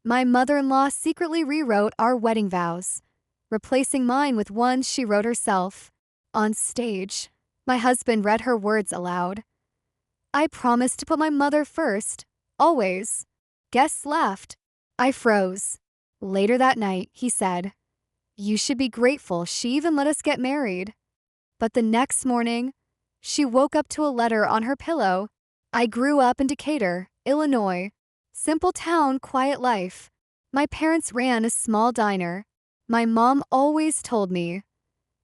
My mother-in-law secretly rewrote our wedding vows, replacing mine with ones she wrote herself. On stage, my husband read her words aloud. I promised to put my mother first, always. Guests laughed. I froze. Later that night, he said, "You should be grateful she even let us get married." But the next morning, she woke up to a letter on her pillow. I grew up in Decatur, Illinois. Simple town, quiet life. My parents ran a small diner. My mom always told me,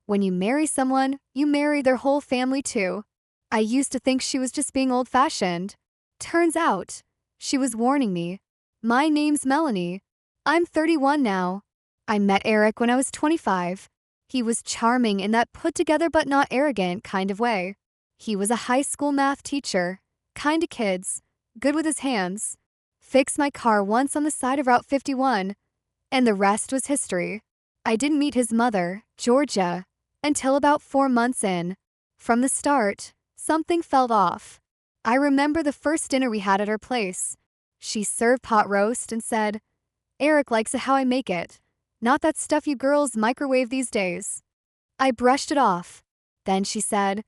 when you marry someone, you marry their whole family too. I used to think she was just being old-fashioned. Turns out, she was warning me. My name's Melanie. I'm 31 now. I met Eric when I was 25. He was charming in that put-together but not arrogant kind of way. He was a high school math teacher, kind to kids, good with his hands. Fixed my car once on the side of Route 51, and the rest was history. I didn't meet his mother, Georgia, until about 4 months in. From the start, something felt off. I remember the first dinner we had at her place. She served pot roast and said, "Eric likes it how I make it, not that stuff you girls microwave these days." I brushed it off. Then she said,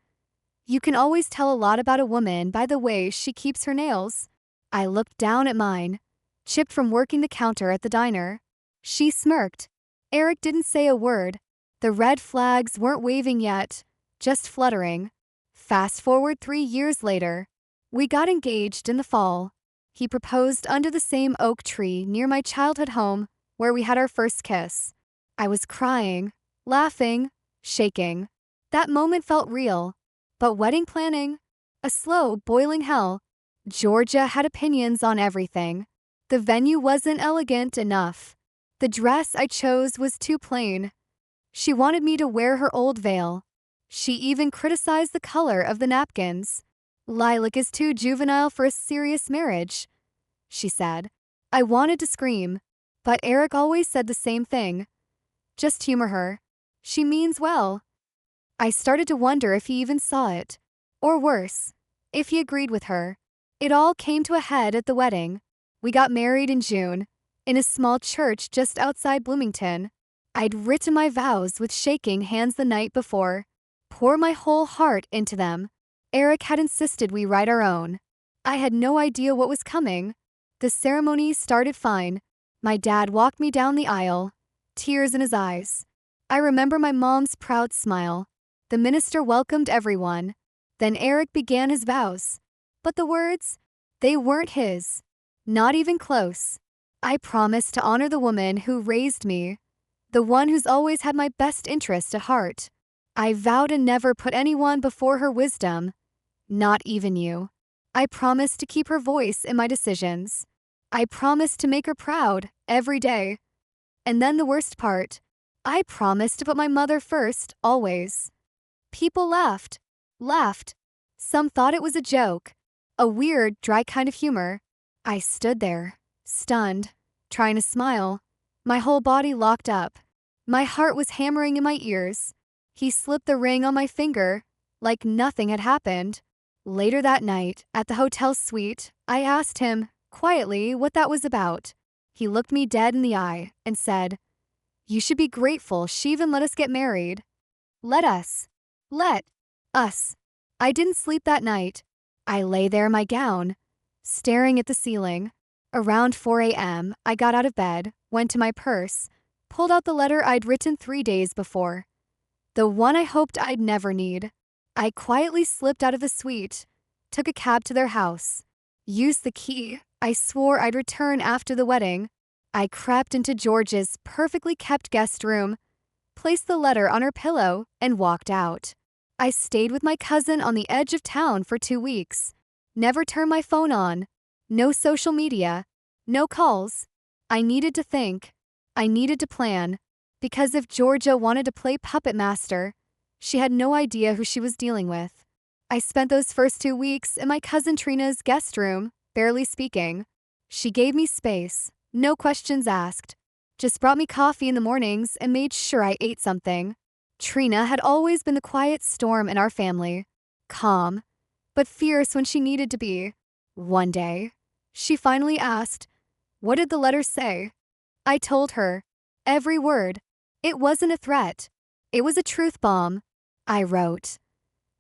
"You can always tell a lot about a woman by the way she keeps her nails." I looked down at mine, chipped from working the counter at the diner. She smirked. Eric didn't say a word. The red flags weren't waving yet, just fluttering. Fast forward 3 years later. We got engaged in the fall. He proposed under the same oak tree near my childhood home where we had our first kiss. I was crying, laughing, shaking. That moment felt real. But wedding planning? A slow, boiling hell. Georgia had opinions on everything. The venue wasn't elegant enough. The dress I chose was too plain. She wanted me to wear her old veil. She even criticized the color of the napkins. "Lilac is too juvenile for a serious marriage," she said. I wanted to scream, but Eric always said the same thing. "Just humor her. She means well." I started to wonder if he even saw it. Or worse, if he agreed with her. It all came to a head at the wedding. We got married in June, in a small church just outside Bloomington. I'd written my vows with shaking hands the night before, poured my whole heart into them. Eric had insisted we write our own. I had no idea what was coming. The ceremony started fine. My dad walked me down the aisle, tears in his eyes. I remember my mom's proud smile. The minister welcomed everyone. Then Eric began his vows. But the words, they weren't his. Not even close. I promised to honor the woman who raised me, the one who's always had my best interest at heart. I vowed to never put anyone before her wisdom, not even you. I promised to keep her voice in my decisions. I promised to make her proud every day. And then the worst part, I promised to put my mother first, always. People laughed. Some thought it was a joke, a weird, dry kind of humor. I stood there, stunned, trying to smile. My whole body locked up. My heart was hammering in my ears. He slipped the ring on my finger, like nothing had happened. Later that night, at the hotel suite, I asked him, quietly, what that was about. He looked me dead in the eye and said, "You should be grateful she even let us get married." Let us. Let us. I didn't sleep that night. I lay there in my gown, staring at the ceiling. Around 4 a.m., I got out of bed, went to my purse, pulled out the letter I'd written 3 days before. The one I hoped I'd never need. I quietly slipped out of the suite, took a cab to their house, used the key I swore I'd return after the wedding. I crept into George's perfectly kept guest room, placed the letter on her pillow, and walked out. I stayed with my cousin on the edge of town for 2 weeks. Never turned my phone on. No social media. No calls. I needed to think. I needed to plan. Because if Georgia wanted to play puppet master, she had no idea who she was dealing with. I spent those first 2 weeks in my cousin Trina's guest room, barely speaking. She gave me space, no questions asked. Just brought me coffee in the mornings and made sure I ate something. Trina had always been the quiet storm in our family. Calm, but fierce when she needed to be. One day, she finally asked, What did the letter say? I told her. Every word. It wasn't a threat. It was a truth bomb. I wrote,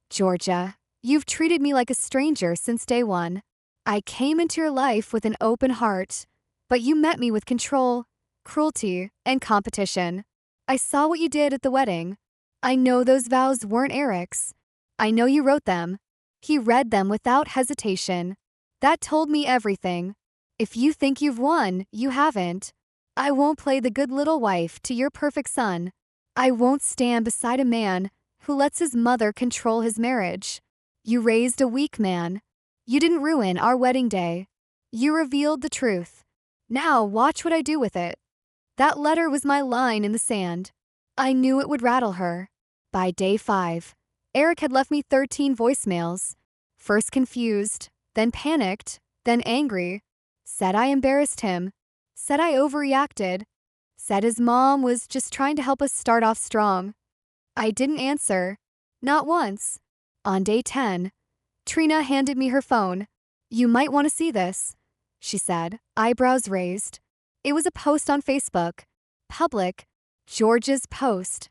Georgia, you've treated me like a stranger since day one. I came into your life with an open heart, but you met me with control, cruelty, and competition. I saw what you did at the wedding. I know those vows weren't Eric's. I know you wrote them. He read them without hesitation. That told me everything. If you think you've won, you haven't. I won't play the good little wife to your perfect son. I won't stand beside a man who lets his mother control his marriage. You raised a weak man. You didn't ruin our wedding day. You revealed the truth. Now watch what I do with it. That letter was my line in the sand. I knew it would rattle her. By day 5, Eric had left me 13 voicemails. First confused, then panicked, then angry. Said I embarrassed him. Said I overreacted. Said his mom was just trying to help us start off strong. I didn't answer. Not once. On day 10, Trina handed me her phone. You might want to see this, she said, eyebrows raised. It was a post on Facebook. Public. George's post.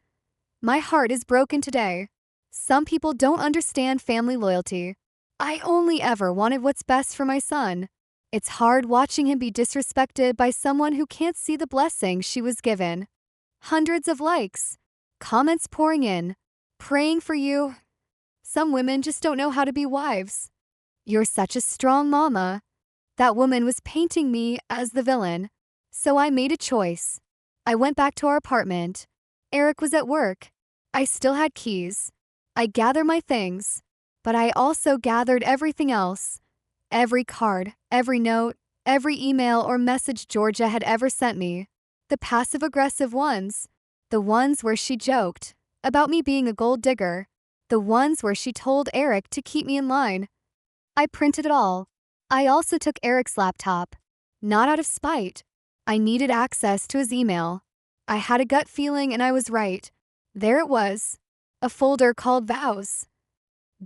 My heart is broken today. Some people don't understand family loyalty. I only ever wanted what's best for my son. It's hard watching him be disrespected by someone who can't see the blessing she was given. Hundreds of likes. Comments pouring in. Praying for you. Some women just don't know how to be wives. You're such a strong mama. That woman was painting me as the villain. So I made a choice. I went back to our apartment. Eric was at work. I still had keys. I gathered my things. But I also gathered everything else. Every card, every note, every email or message Georgia had ever sent me. The passive-aggressive ones. The ones where she joked about me being a gold digger. The ones where she told Eric to keep me in line. I printed it all. I also took Eric's laptop. Not out of spite. I needed access to his email. I had a gut feeling and I was right. There it was. A folder called Vows.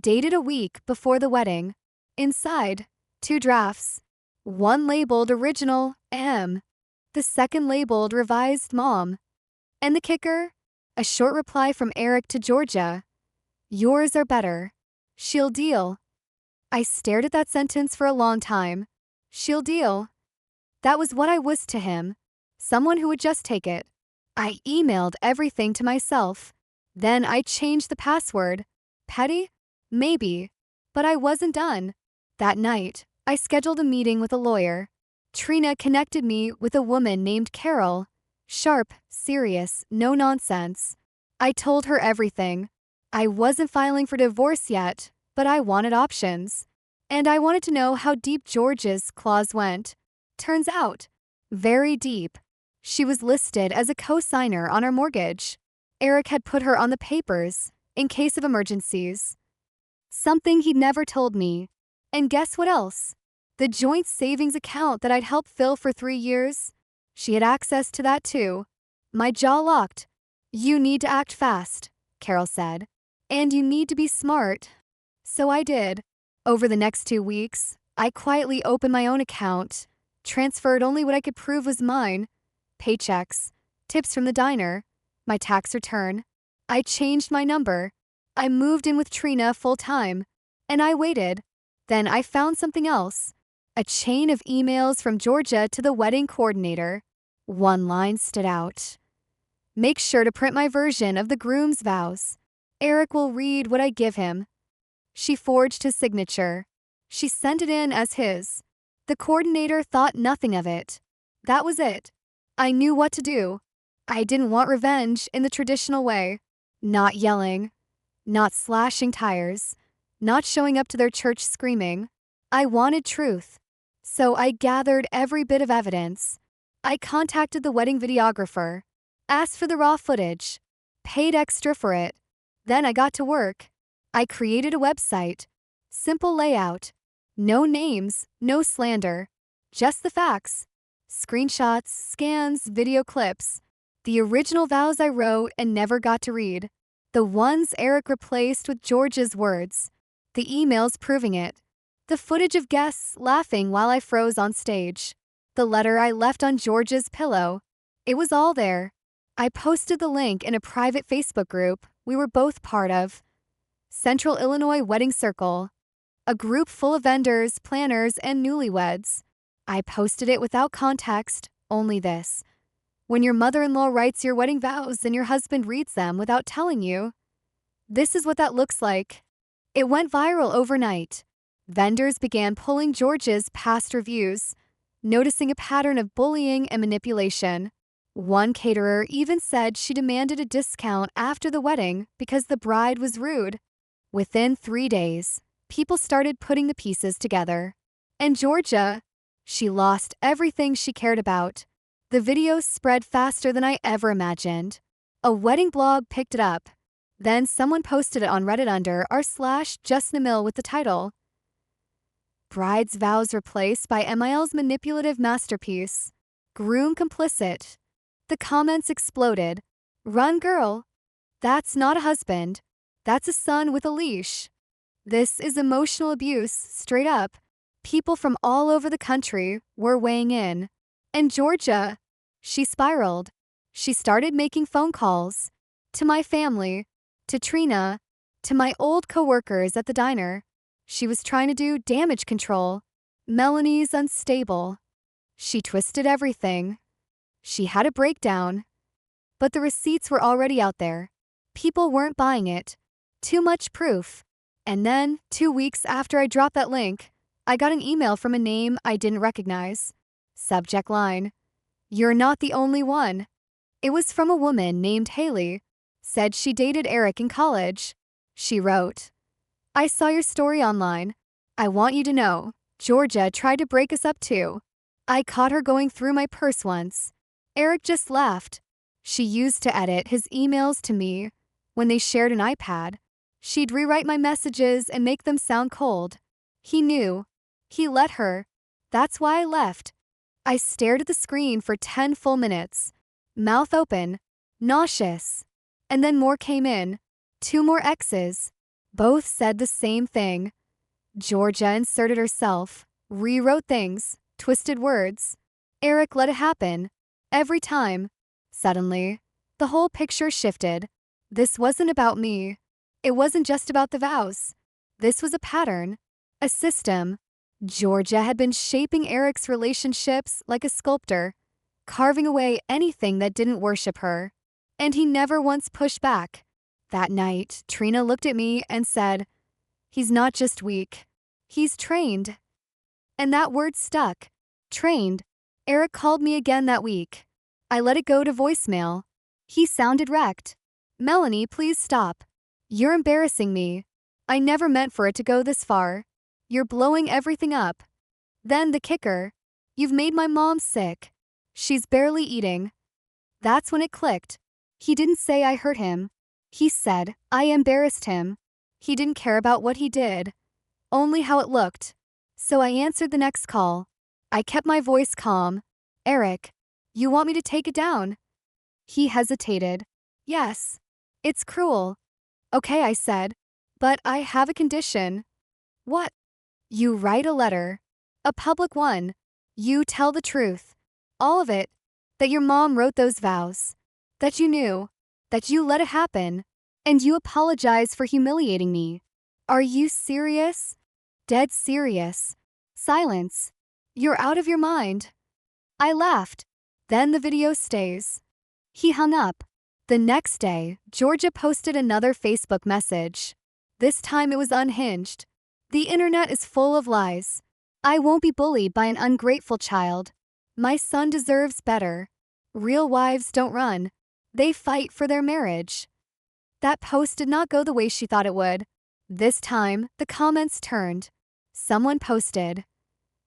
Dated a week before the wedding. Inside, 2 drafts. One labeled Original M. The second labeled Revised Mom. And the kicker? A short reply from Eric to Georgia. Yours are better. She'll deal. I stared at that sentence for a long time. She'll deal. That was what I was to him. Someone who would just take it. I emailed everything to myself. Then I changed the password. Petty? Maybe. But I wasn't done. That night, I scheduled a meeting with a lawyer. Trina connected me with a woman named Carol. Sharp, serious, no nonsense. I told her everything. I wasn't filing for divorce yet, but I wanted options. And I wanted to know how deep George's clause went. Turns out, very deep. She was listed as a co-signer on our mortgage. Eric had put her on the papers, in case of emergencies. Something he'd never told me. And guess what else? The joint savings account that I'd helped fill for 3 years? She had access to that too. My jaw locked. You need to act fast, Carol said. And you need to be smart. So I did. Over the next 2 weeks, I quietly opened my own account, transferred only what I could prove was mine. Paychecks, tips from the diner, my tax return. I changed my number. I moved in with Trina full-time. And I waited. Then I found something else. A chain of emails from Georgia to the wedding coordinator. One line stood out. Make sure to print my version of the groom's vows. Eric will read what I give him. She forged his signature. She sent it in as his. The coordinator thought nothing of it. That was it. I knew what to do. I didn't want revenge in the traditional way. Not yelling. Not slashing tires. Not showing up to their church screaming. I wanted truth. So I gathered every bit of evidence. I contacted the wedding videographer. Asked for the raw footage. Paid extra for it. Then I got to work. I created a website. Simple layout. No names, no slander. Just the facts. Screenshots, scans, video clips. The original vows I wrote and never got to read. The ones Eric replaced with George's words. The emails proving it. The footage of guests laughing while I froze on stage. The letter I left on George's pillow. It was all there. I posted the link in a private Facebook group we were both part of. Central Illinois Wedding Circle. A group full of vendors, planners, and newlyweds. I posted it without context, only this. When your mother-in-law writes your wedding vows and your husband reads them without telling you, this is what that looks like. It went viral overnight. Vendors began pulling George's past reviews, noticing a pattern of bullying and manipulation. One caterer even said she demanded a discount after the wedding because the bride was rude. Within 3 days, people started putting the pieces together. And Georgia, she lost everything she cared about. The videos spread faster than I ever imagined. A wedding blog picked it up. Then someone posted it on Reddit under r/justnamil with the title, Bride's Vows Replaced by MIL's Manipulative Masterpiece. Groom Complicit. The comments exploded. Run, girl. That's not a husband. That's a son with a leash. This is emotional abuse, straight up. People from all over the country were weighing in. And Georgia, she spiraled. She started making phone calls. To my family, to Trina, to my old coworkers at the diner. She was trying to do damage control. Melanie's unstable. She twisted everything. She had a breakdown. But the receipts were already out there. People weren't buying it. Too much proof. And then, 2 weeks after I dropped that link, I got an email from a name I didn't recognize. Subject line, "You're not the only one." It was from a woman named Haley. Said she dated Eric in college. She wrote, "I saw your story online. I want you to know, Georgia tried to break us up too. I caught her going through my purse once. Eric just laughed. She used to edit his emails to me. When they shared an iPad, she'd rewrite my messages and make them sound cold. He knew. He let her. That's why I left." I stared at the screen for 10 full minutes, mouth open, nauseous. And then more came in. 2 more exes. Both said the same thing. Georgia inserted herself, rewrote things, twisted words. Eric let it happen. Every time. Suddenly, the whole picture shifted. This wasn't about me. It wasn't just about the vows. This was a pattern, a system. Georgia had been shaping Eric's relationships like a sculptor, carving away anything that didn't worship her. And he never once pushed back. That night, Trina looked at me and said, "He's not just weak. He's trained." And that word stuck. Trained. Eric called me again that week. I let it go to voicemail. He sounded wrecked. "Melanie, please stop. You're embarrassing me. I never meant for it to go this far. You're blowing everything up." Then the kicker. "You've made my mom sick. She's barely eating." That's when it clicked. He didn't say I hurt him. He said I embarrassed him. He didn't care about what he did, only how it looked. So I answered the next call. I kept my voice calm. "Eric, you want me to take it down?" He hesitated. "Yes. It's cruel." "Okay," I said. "But I have a condition." "What?" "You write a letter. A public one. You tell the truth. All of it. That your mom wrote those vows. That you knew. That you let it happen. And you apologize for humiliating me." "Are you serious?" "Dead serious." Silence. "You're out of your mind." I laughed. "Then the video stays." He hung up. The next day, Georgia posted another Facebook message. This time it was unhinged. "The internet is full of lies. I won't be bullied by an ungrateful child. My son deserves better. Real wives don't run. They fight for their marriage." That post did not go the way she thought it would. This time, the comments turned. Someone posted,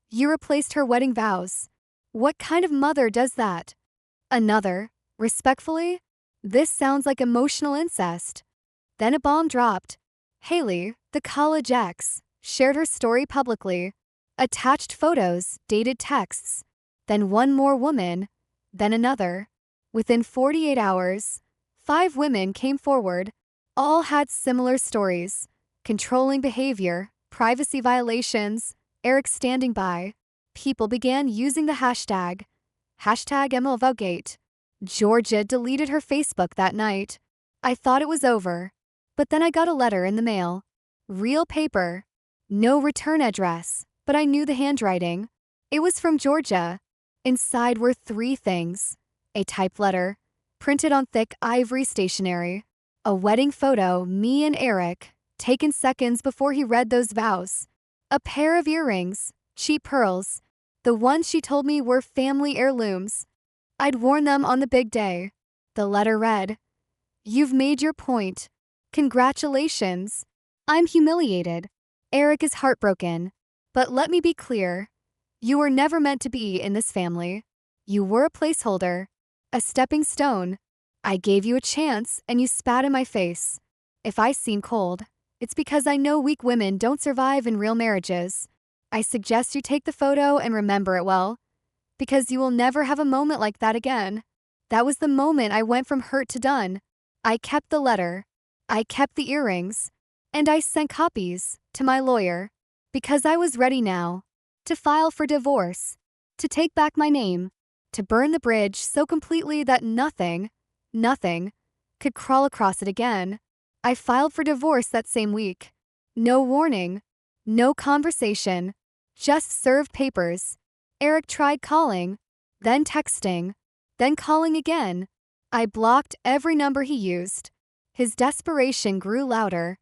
"You replaced her wedding vows. What kind of mother does that?" Another, "Respectfully, this sounds like emotional incest." Then a bomb dropped. Haley, the college ex, shared her story publicly. Attached photos, dated texts. Then one more woman. Then another. Within 48 hours, 5 women came forward. All had similar stories. Controlling behavior, privacy violations, Eric standing by. People began using the hashtag #MLVowgate. Georgia deleted her Facebook that night. I thought it was over. But then I got a letter in the mail. Real paper. No return address, but I knew the handwriting. It was from Georgia. Inside were 3 things. A typed letter, printed on thick ivory stationery. A wedding photo, me and Eric, taken seconds before he read those vows. A pair of earrings, cheap pearls. The ones she told me were family heirlooms. I'd worn them on the big day. The letter read, "You've made your point. Congratulations. I'm humiliated. Eric is heartbroken. But let me be clear. You were never meant to be in this family. You were a placeholder, a stepping stone. I gave you a chance and you spat in my face. If I seem cold, it's because I know weak women don't survive in real marriages. I suggest you take the photo and remember it well, because you will never have a moment like that again." That was the moment I went from hurt to done. I kept the letter. I kept the earrings. And I sent copies to my lawyer, because I was ready now to file for divorce, to take back my name, to burn the bridge so completely that nothing could crawl across it again. I filed for divorce that same week. No warning, no conversation, just served papers. Eric tried calling, then texting, then calling again. I blocked every number he used. His desperation grew louder,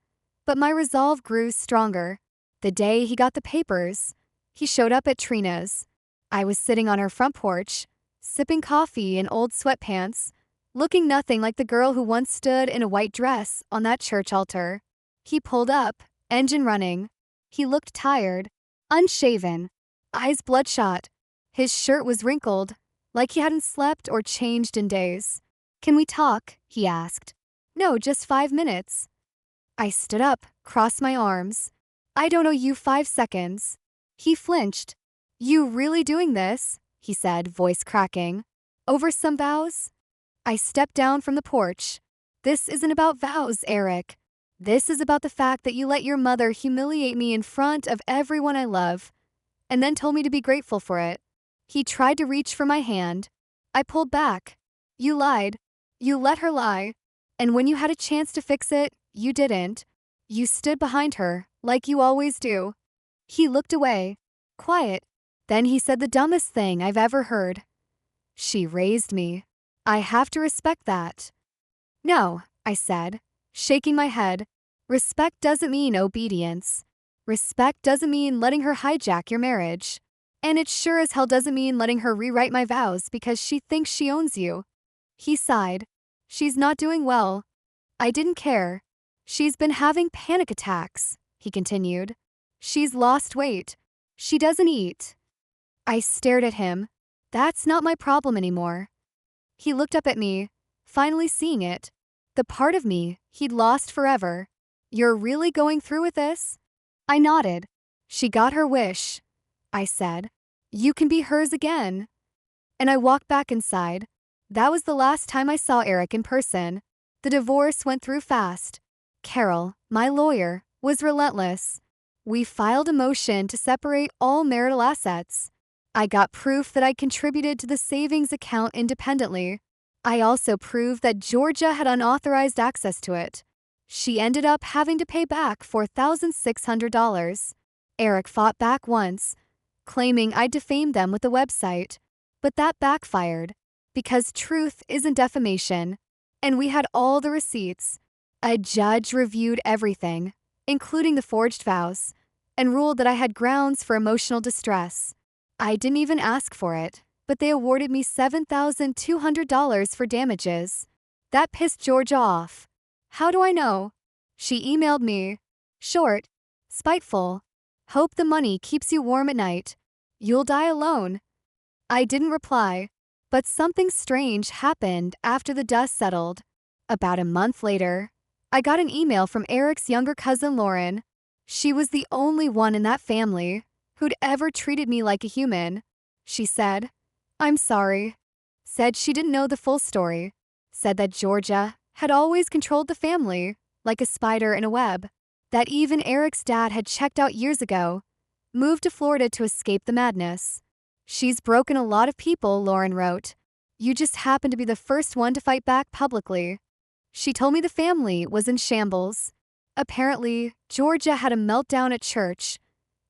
but my resolve grew stronger. The day he got the papers, he showed up at Trina's. I was sitting on her front porch, sipping coffee in old sweatpants, looking nothing like the girl who once stood in a white dress on that church altar. He pulled up, engine running. He looked tired, unshaven, eyes bloodshot. His shirt was wrinkled, like he hadn't slept or changed in days. "Can we talk?" he asked. "No, just 5 minutes." I stood up, crossed my arms. "I don't owe you 5 seconds. He flinched. "You really doing this?" he said, voice cracking. "Over some vows?" I stepped down from the porch. "This isn't about vows, Eric. This is about the fact that you let your mother humiliate me in front of everyone I love, and then told me to be grateful for it." He tried to reach for my hand. I pulled back. "You lied. You let her lie. And when you had a chance to fix it, you didn't. You stood behind her, like you always do." He looked away, quiet. Then he said the dumbest thing I've ever heard. "She raised me. I have to respect that." "No," I said, shaking my head. "Respect doesn't mean obedience. Respect doesn't mean letting her hijack your marriage. And it sure as hell doesn't mean letting her rewrite my vows because she thinks she owns you." He sighed. "She's not doing well." I didn't care. "She's been having panic attacks," he continued. "She's lost weight. She doesn't eat." I stared at him. That's not my problem anymore. He looked up at me, finally seeing it. The part of me he'd lost forever. "You're really going through with this?" I nodded. "She got her wish," I said. "You can be hers again." And I walked back inside. That was the last time I saw Eric in person. The divorce went through fast. Carol, my lawyer, was relentless. We filed a motion to separate all marital assets. I got proof that I contributed to the savings account independently. I also proved that Georgia had unauthorized access to it. She ended up having to pay back $4,600. Eric fought back once, claiming I defamed them with the website. But that backfired, because truth isn't defamation. And we had all the receipts. A judge reviewed everything, including the forged vows, and ruled that I had grounds for emotional distress. I didn't even ask for it, but they awarded me $7,200 for damages. That pissed Georgia off. How do I know? She emailed me. Short, spiteful. "Hope the money keeps you warm at night. You'll die alone." I didn't reply, but something strange happened after the dust settled. About a month later, I got an email from Eric's younger cousin Lauren. She was the only one in that family who'd ever treated me like a human. She said, "I'm sorry." Said she didn't know the full story. Said that Georgia had always controlled the family, like a spider in a web. That even Eric's dad had checked out years ago, moved to Florida to escape the madness. She's broken a lot of people, Lauren wrote. You just happened to be the first one to fight back publicly. She told me the family was in shambles. Apparently, Georgia had a meltdown at church,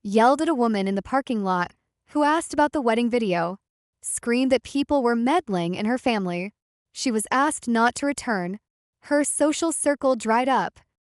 yelled at a woman in the parking lot who asked about the wedding video, screamed that people were meddling in her family. She was asked not to return. Her social circle dried up.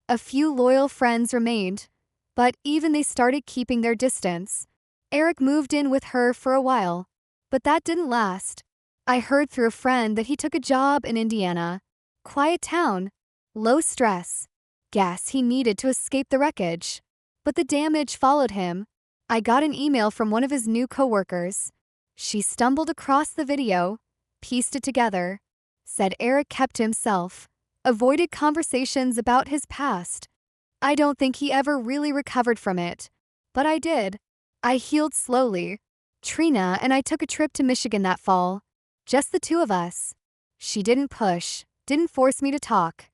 A few loyal friends remained, but even they started keeping their distance. Eric moved in with her for a while, but that didn't last. I heard through a friend that he took a job in Indiana. Quiet town, low stress. Guess he needed to escape the wreckage. But the damage followed him. I got an email from one of his new coworkers. She stumbled across the video, pieced it together, said Eric kept to himself, avoided conversations about his past. I don't think he ever really recovered from it, but I did. I healed slowly. Trina and I took a trip to Michigan that fall. Just the two of us. She didn't push, didn't force me to talk.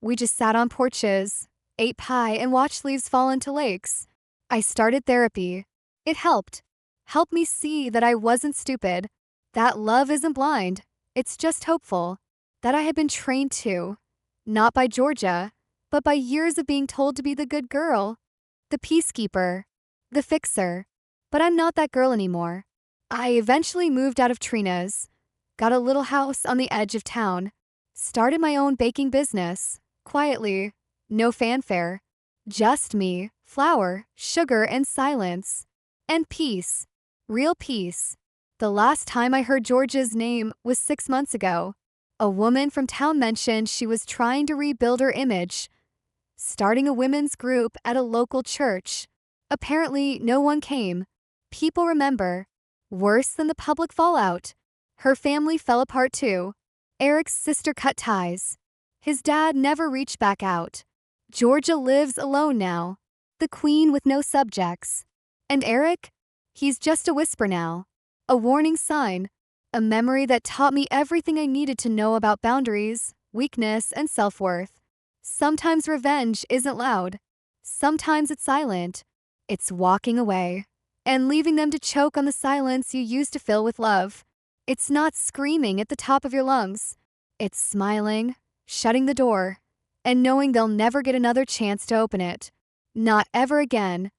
We just sat on porches, ate pie, and watched leaves fall into lakes. I started therapy. It helped. Helped me see that I wasn't stupid, that love isn't blind, it's just hopeful, that I had been trained to, not by Georgia, but by years of being told to be the good girl, the peacekeeper, the fixer. But I'm not that girl anymore. I eventually moved out of Trina's, got a little house on the edge of town, started my own baking business, quietly, no fanfare, just me, flour, sugar, and silence. And peace. Real peace. The last time I heard Georgia's name was 6 months ago. A woman from town mentioned she was trying to rebuild her image, starting a women's group at a local church. Apparently, no one came. People remember. Worse than the public fallout. Her family fell apart too. Eric's sister cut ties. His dad never reached back out. Georgia lives alone now. The queen with no subjects. And Eric? He's just a whisper now. A warning sign. A memory that taught me everything I needed to know about boundaries, weakness, and self-worth. Sometimes revenge isn't loud. Sometimes it's silent. It's walking away and leaving them to choke on the silence you used to fill with love. It's not screaming at the top of your lungs. It's smiling, shutting the door, and knowing they'll never get another chance to open it. Not ever again.